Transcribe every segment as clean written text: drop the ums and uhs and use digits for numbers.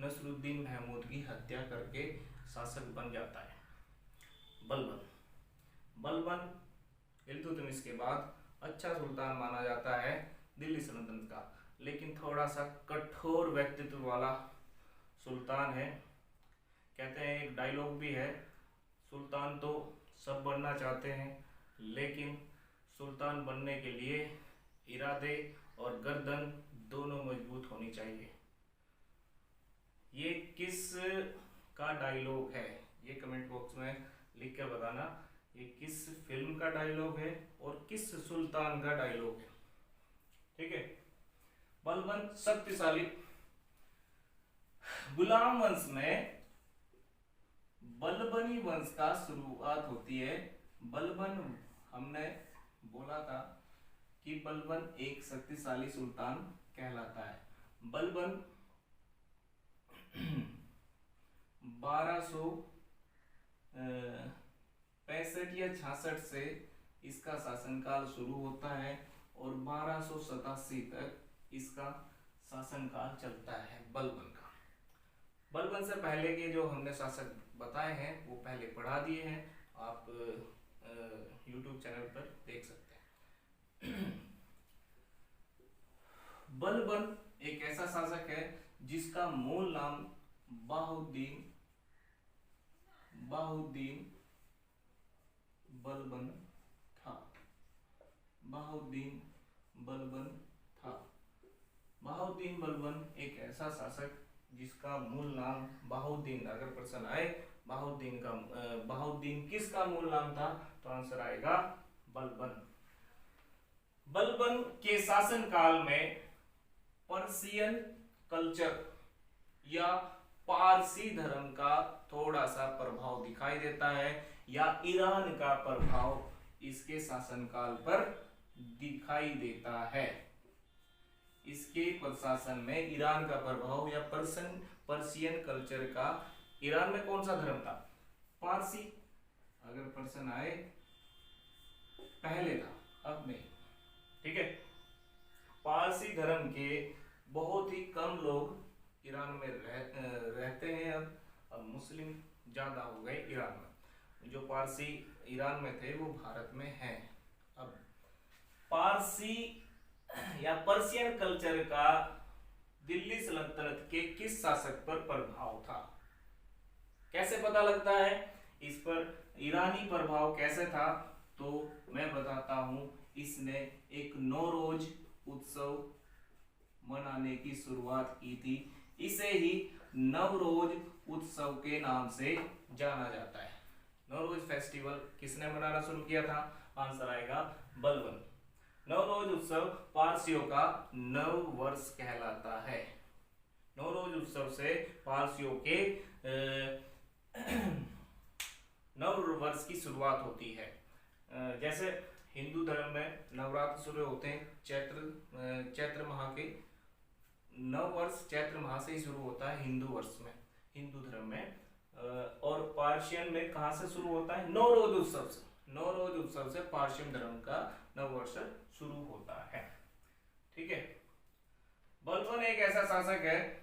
नसरुद्दीन महमूद की हत्या करके शासक बन जाता है बलबन। बलबन इल्तुतमिश के बाद अच्छा सुल्तान माना जाता है दिल्ली सल्तनत का, लेकिन थोड़ा सा कठोर व्यक्तित्व वाला सुल्तान है। कहते हैं, एक डायलॉग भी है, सुल्तान तो सब बनना चाहते हैं, लेकिन सुल्तान बनने के लिए इरादे और गर्दन दोनों मजबूत होनी चाहिए। ये किस का डायलॉग है, ये कमेंट बॉक्स में लिख कर बताना। ये किस फिल्म का डायलॉग है और किस सुल्तान का डायलॉग है, ठीक है। बलबन शक्तिशाली। गुलाम वंश में बलबनी वंश का शुरुआत होती है। बलबन, हमने बोला था कि बलबन एक शक्तिशाली सुल्तान कहलाता है। बलबन 1265 या 66 से इसका शासनकाल शुरू होता है और 1287 तक इसका शासनकाल चलता है बलबन का। बलबन से पहले के जो हमने शासक बताए हैं वो पहले पढ़ा दिए हैं, आप YouTube चैनल पर देख सकते हैं। बलबन एक ऐसा शासक है जिसका मूल नाम बहाउद्दीन बलबन था। बहाउद्दीन बलबन एक ऐसा शासक जिसका मूल नाम बहाउद्दीन, अगर प्रश्न आए बहाउद्दीन किसका मूल नाम था, तो आंसर आएगा बलबन। बलबन के शासनकाल में पर्शियन कल्चर या पारसी धर्म का थोड़ा सा प्रभाव दिखाई देता है, या ईरान का प्रभाव इसके शासनकाल पर दिखाई देता है। इसके प्रशासन में ईरान का प्रभाव या पर्शियन कल्चर का। ईरान में कौन सा धर्म था, पारसी। अगर प्रश्न आए, पहले था अब नहीं, ठीक है। पारसी धर्म के बहुत ही कम लोग ईरान में रहते हैं। अब मुस्लिम ज्यादा हो गए ईरान में। जो पारसी ईरान में थे वो भारत में हैं। अब पारसी या पर्शियन कल्चर का दिल्ली सल्तनत के किस शासक पर प्रभाव था, कैसे पता लगता है इस पर ईरानी प्रभाव कैसे था, तो मैं बताता हूं। इसने एक नौरोज उत्सव मनाने की शुरुआत की थी। इसे ही नवरोज उत्सव के नाम से जाना जाता है। नवरोज फेस्टिवल किसने मनाना शुरू किया था, आंसर आएगा बलबन। नवरोज उत्सव पारसियों का नव वर्ष कहलाता है। नवरोज उत्सव से पारसियों के नव वर्ष की शुरुआत होती है। जैसे हिंदू धर्म में नवरात्र शुरू होते हैं चैत्र माह के। नव वर्ष चैत्र माह से ही शुरू होता है हिंदू वर्ष में, हिंदू धर्म में। और पार्शियन में कहां से शुरू होता है, नवरोज उत्सव से। नवरोज उत्सव से पार्शियन धर्म का नव वर्ष शुरू होता है, ठीक है। बलबन एक ऐसा शासक है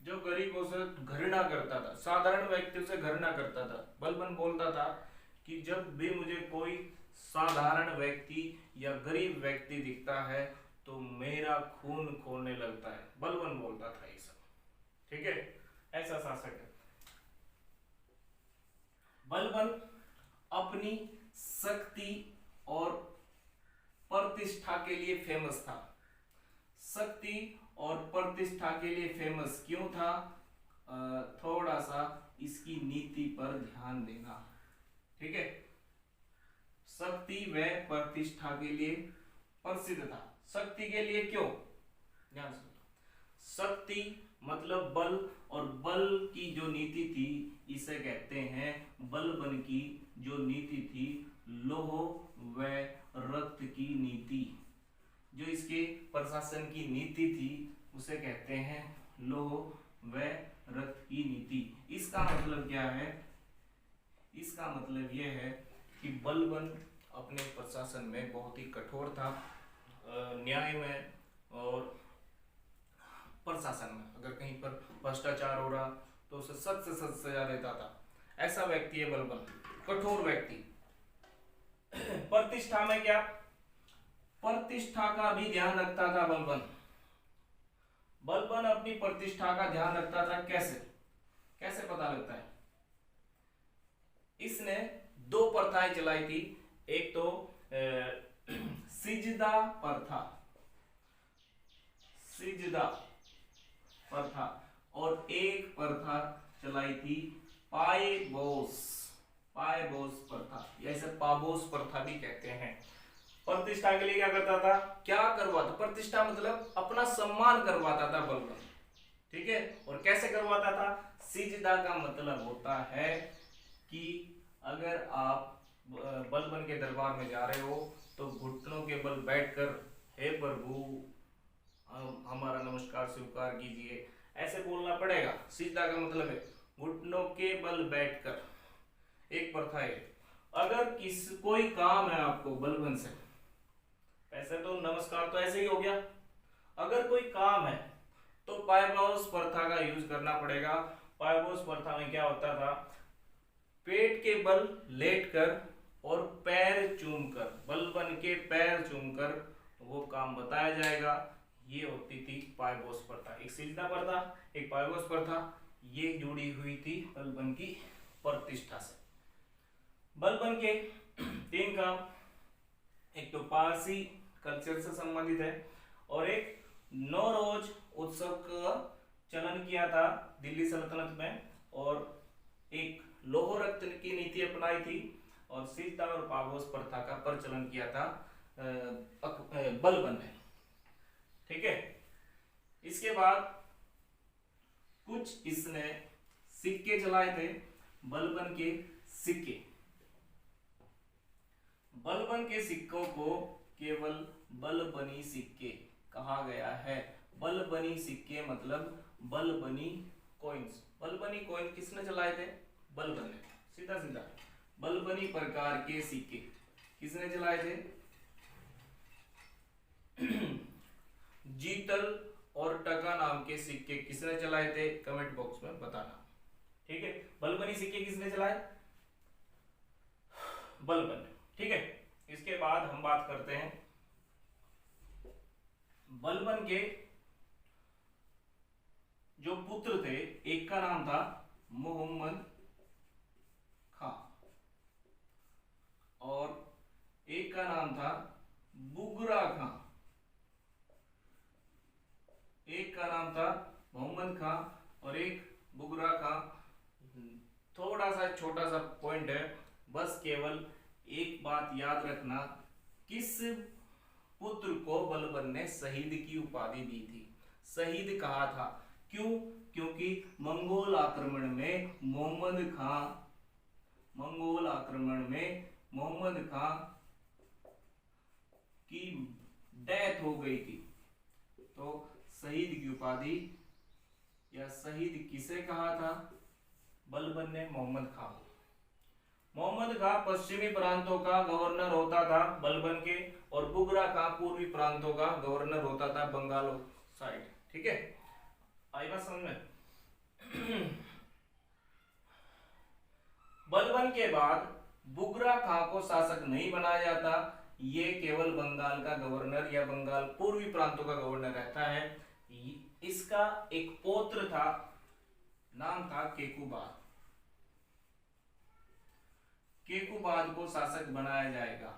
जो गरीबों से घृणा करता था, साधारण व्यक्तियों से घृणा करता था। बलबन बोलता था कि जब भी मुझे कोई साधारण व्यक्ति या गरीब व्यक्ति दिखता है तो मेरा खून खोलने लगता है। बलबन बोलता था ये सब, ठीक है। ऐसा शासक है बलबन। अपनी शक्ति और प्रतिष्ठा के लिए फेमस था। शक्ति और प्रतिष्ठा के लिए फेमस क्यों था, थोड़ा सा इसकी नीति पर ध्यान देना, ठीक है। शक्ति व प्रतिष्ठा के लिए प्रसिद्ध था। शक्ति के लिए क्यों, ध्यान सुनो। शक्ति मतलब बल, और बल की जो नीति थी इसे कहते हैं, बलबन की जो नीति थी लौह व रक्त की नीति। जो इसके प्रशासन की नीति थी उसे कहते हैं लौह व रक्त की नीति। इसका मतलब क्या है, इसका मतलब यह है कि बलबन अपने प्रशासन में बहुत ही कठोर था, न्याय में और प्रशासन में। अगर कहीं पर भ्रष्टाचार हो रहा तो उसे सख्त से सख्त सजा देता था। ऐसा व्यक्ति है बलबन, कठोर व्यक्ति। प्रतिष्ठा में क्या, प्रतिष्ठा का भी ध्यान रखता था बलबन। बलबन अपनी प्रतिष्ठा का ध्यान रखता था। कैसे, कैसे पता लगता है? इसने दो प्रथाएं चलाई थी। एक तो सिजदा प्रथा, सिजदा प्रथा, और एक प्रथा चलाई थी पायबोस, पायबोस प्रथा, या इसे पाबोस प्रथा भी कहते हैं। प्रतिष्ठा के लिए क्या करता था, क्या करवाता, प्रतिष्ठा मतलब अपना सम्मान करवाता था बलबन, ठीक है। और कैसे करवाता था? सिजदा का मतलब होता है कि अगर आप बलबन के दरबार में जा रहे हो तो घुटनों के बल बैठकर, हे प्रभु हमारा नमस्कार स्वीकार कीजिए, ऐसे बोलना पड़ेगा। सिजदा का मतलब है घुटनों के बल बैठकर। एक प्रथा है। अगर कोई काम है आपको बलबन से, ऐसे तो नमस्कार तो ऐसे ही हो गया, अगर कोई काम है तो पायबोस प्रथा का यूज करना पड़ेगा। पायबोस प्रथा में क्या होता था, पेट के बल लेटकर और पैर चूमकर, बलबन के पैर चूमकर वो काम बताया जाएगा। ये होती थी पायबोस प्रथा। एक सिजदा प्रथा, एक पायबोस प्रथा, ये जुड़ी हुई थी बलबन की प्रतिष्ठा से। बलबन के तीन काम, एक तो पारसी कल्चर से संबंधित है, और एक नौरोज उत्सव का चलन किया था दिल्ली सल्तनत में, और एक लोह रक्त की नीति अपनाई थी, और सिजदा और पाबोस प्रथा का प्रचलन किया था बलबन ने, ठीक है। इसके बाद कुछ इसने सिक्के चलाए थे, बलबन के सिक्के। बलबन के सिक्कों को केवल बलबनी सिक्के कहा गया है। बलबनी सिक्के मतलब बलबनी कॉइन्स। बलबनी कॉइन किसने चलाए थे? बलबन ने। सीधा सीधा बलबनी प्रकार के सिक्के किसने चलाए थे? जीतल और टका नाम के सिक्के किसने चलाए थे? कमेंट बॉक्स में बताना, ठीक है। बलबनी सिक्के किसने चलाए? बलबन ने, ठीक है। इसके बाद हम बात करते हैं बलबन के जो पुत्र थे, एक का नाम था मोहम्मद खां और एक का नाम था बुगरा खां। एक का नाम था मोहम्मद खां और एक बुगरा खां। थोड़ा सा छोटा सा पॉइंट है, बस केवल एक बात याद रखना, किस पुत्र को बलबन ने शहीद की उपाधि दी थी? शहीद कहा था, क्यों? क्योंकि मंगोल आक्रमण में मोहम्मद खां की डेथ हो गई थी, तो शहीद की उपाधि या शहीद किसे कहा था? बलबन ने मोहम्मद खां। मोहम्मद खां पश्चिमी प्रांतों का गवर्नर होता था बलबन के, और बुगरा खां पूर्वी प्रांतों का गवर्नर होता था बंगाल साइड, ठीक है। आई बात समझ में? बलबन के बाद बुगरा खां को शासक नहीं बनाया जाता, ये केवल बंगाल का गवर्नर या बंगाल पूर्वी प्रांतों का गवर्नर रहता है। इसका एक पौत्र था, नाम था केकुबाद। केकुबाद को शासक बनाया जाएगा।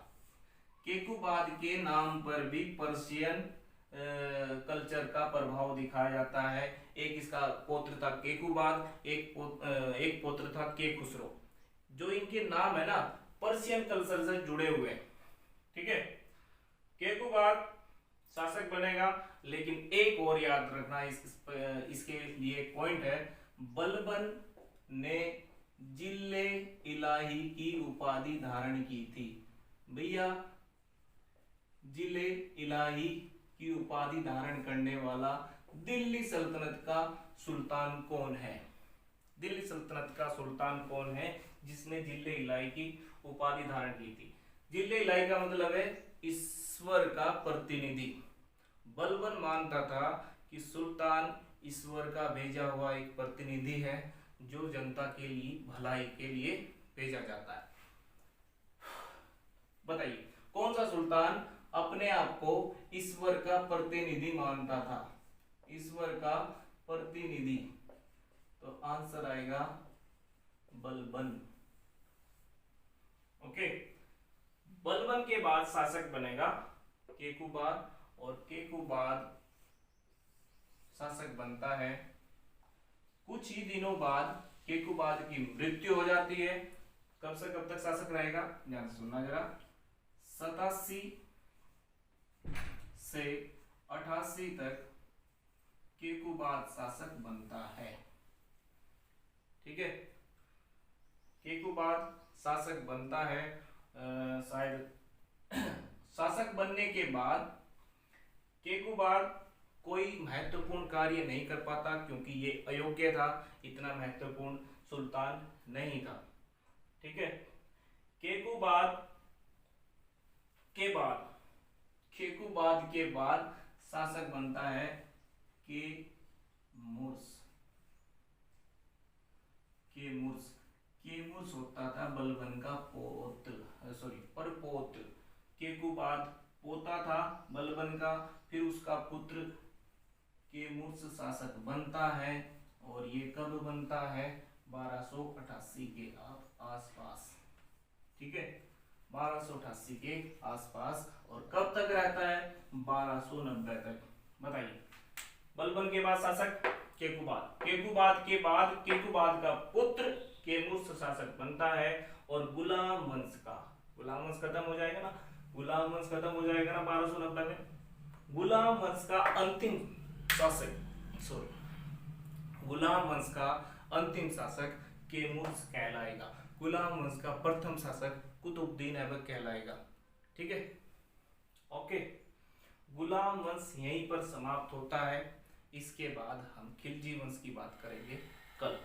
केकुबाद के नाम पर भी पर्शियन कल्चर का प्रभाव दिखाया जाता है। एक इसका पौत्र था केकुबाद, एक पौत्र था केखुसरो। जो इनके नाम है ना, पर्शियन कल्चर से जुड़े हुए, ठीक है। केकुबाद शासक बनेगा, लेकिन एक और याद रखना, इसके लिए पॉइंट है, बलबन ने जिले इलाही की उपाधि धारण की थी। भैया, जिले इलाही की उपाधि धारण करने वाला दिल्ली सल्तनत का सुल्तान कौन है? दिल्ली सल्तनत का सुल्तान कौन है जिसने जिले इलाही की उपाधि धारण की थी? जिले इलाही का मतलब है ईश्वर का प्रतिनिधि। बलबन मानता था कि सुल्तान ईश्वर का भेजा हुआ एक प्रतिनिधि है जो जनता के लिए भलाई के लिए भेजा जाता है। बताइए कौन सा सुल्तान अपने आप को ईश्वर का प्रतिनिधि मानता था? ईश्वर का प्रतिनिधि, तो आंसर आएगा बलबन। ओके, बलबन के बाद शासक बनेगा केकुबाद, और केकुबाद शासक बनता है। कुछ ही दिनों बाद केकुबाद की मृत्यु हो जाती है। कब से कब तक शासक रहेगा, ध्यान से सुनना जरा। 87 से 88 तक केकुबाद शासक बनता है। ठीक है, केकुबाद शासक बनता है। शायद शासक बनने के बाद केकुबाद कोई महत्वपूर्ण कार्य नहीं कर पाता, क्योंकि ये अयोग्य था, इतना महत्वपूर्ण सुल्तान नहीं था। ठीक है, केकुबाद के बाद शासक बनता है केमुर्स। केमुर्स होता था बलबन का परपोत्र। केकुबाद पोता था बलबन का, फिर उसका पुत्र केमुर्स शासक बनता है, और ये कब बनता है, 1288 के आसपास। ठीक है, 1288 के आसपास, और कब तक रहता है, 1290 तक। बताइए, बलबन के बाद शासक केकुबाद के बाद केकुबाद का पुत्र केमुर्स शासक बनता है, और गुलाम वंश खत्म हो जाएगा ना, 1290 में। गुलाम वंश का अंतिम शासक केमुर्स कहलाएगा। गुलाम वंश का प्रथम शासक कुतुबुद्दीन ऐबक कहलाएगा। ठीक है, ओके, गुलाम वंश यहीं पर समाप्त होता है। इसके बाद हम खिलजी वंश की बात करेंगे कल।